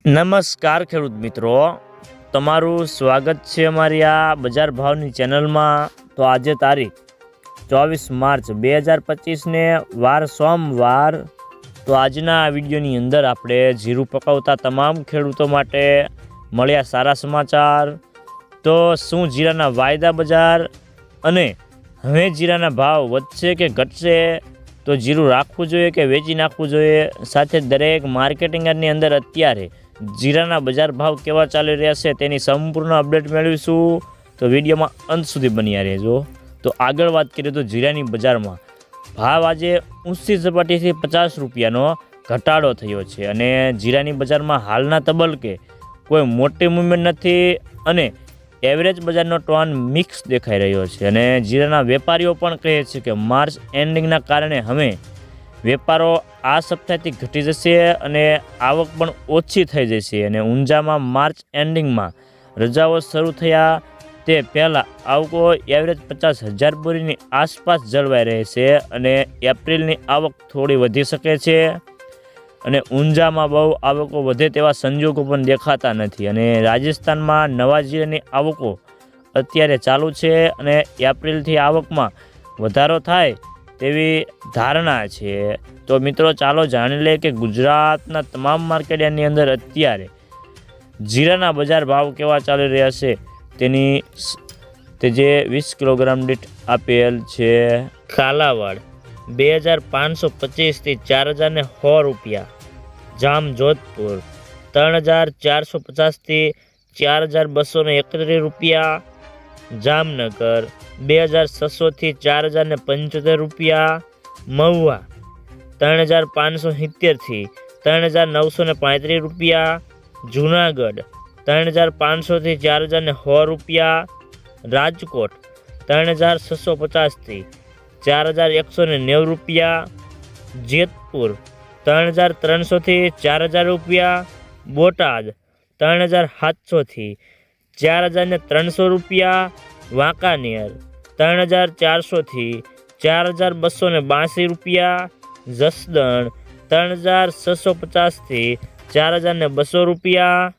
નમસ્કાર ખેડૂત મિત્રો, તમારું સ્વાગત છે અમારી આ બજાર ભાવની ચેનલમાં। તો આજે તારીખ 24 માર્ચ 2025ને વાર સોમવાર। તો આજના આ વિડીયોની અંદર આપણે જીરું પકવતા તમામ ખેડૂતો માટે મળ્યા સારા સમાચાર। તો શું જીરાના વાયદા બજાર અને હવે જીરાના ભાવ વધશે કે ઘટશે, તો જીરું રાખવું જોઈએ કે વેચી નાખવું જોઈએ, સાથે દરેક માર્કેટિંગ યાર્ડની અંદર અત્યારે જીરાના બજાર ભાવ કેવા ચાલી રહ્યા છે તેની સંપૂર્ણ અપડેટ મેળવીશું। તો વિડીયોમાં અંત સુધી બન્યા રહેજો। તો આગળ વાત કરીએ તો જીરાની બજારમાં ભાવ આજે ઊંચી સપાટીથી 50 રૂપિયાનો ઘટાડો થયો છે અને જીરાની બજારમાં હાલના તબક્કે કોઈ મોટી મૂવમેન્ટ નથી અને એવરેજ બજારનો ટોન મિક્સ દેખાઈ રહ્યો છે અને જીરાના વેપારીઓ પણ કહે છે કે માર્ચ એન્ડિંગના કારણે હવે વેપારો આ સપ્તાહથી ઘટી જશે અને આવક પણ ઓછી થઈ જશે અને ઊંઝામાં માર્ચ એન્ડિંગમાં રજાઓ શરૂ થયા તે પહેલાં આવકો એવરેજ 50,000 બોરીની આસપાસ જળવાઈ રહેશે અને એપ્રિલની આવક થોડી વધી શકે છે અને ઊંઝામાં બહુ આવકો વધે તેવા સંજોગો પણ દેખાતા નથી અને રાજસ્થાનમાં નવા જીરાની આવકો અત્યારે ચાલુ છે અને એપ્રિલથી આવકમાં વધારો થાય તેવી ધારણા છે। તો મિત્રો ચાલો જાણી લે કે ગુજરાતના તમામ માર્કેટની અંદર અત્યારે જીરાના બજાર ભાવ કેવા ચાલી રહ્યા છે તેની તે જે 20 કિલોગ્રામ દીઠ આપેલ છે। કાલાવાડ 2525થી 400100 રૂપિયા, જામજોધપુર 3450થી 4231 રૂપિયા, જામનગર 2600થી 4075 રૂપિયા, મહુવા 3570થી 3935 રૂપિયા, જૂનાગઢ 3500થી 400100 રૂપિયા, રાજકોટ 3650થી 4190 રૂપિયા, જેતપુર 3300થી 4000 રૂપિયા, બોટાદ 3700થી 4300 રૂપિયા, વાંકાનેર 3400થી 4282 રૂપિયા, જસદણ 3650થી 4200 રૂપિયા,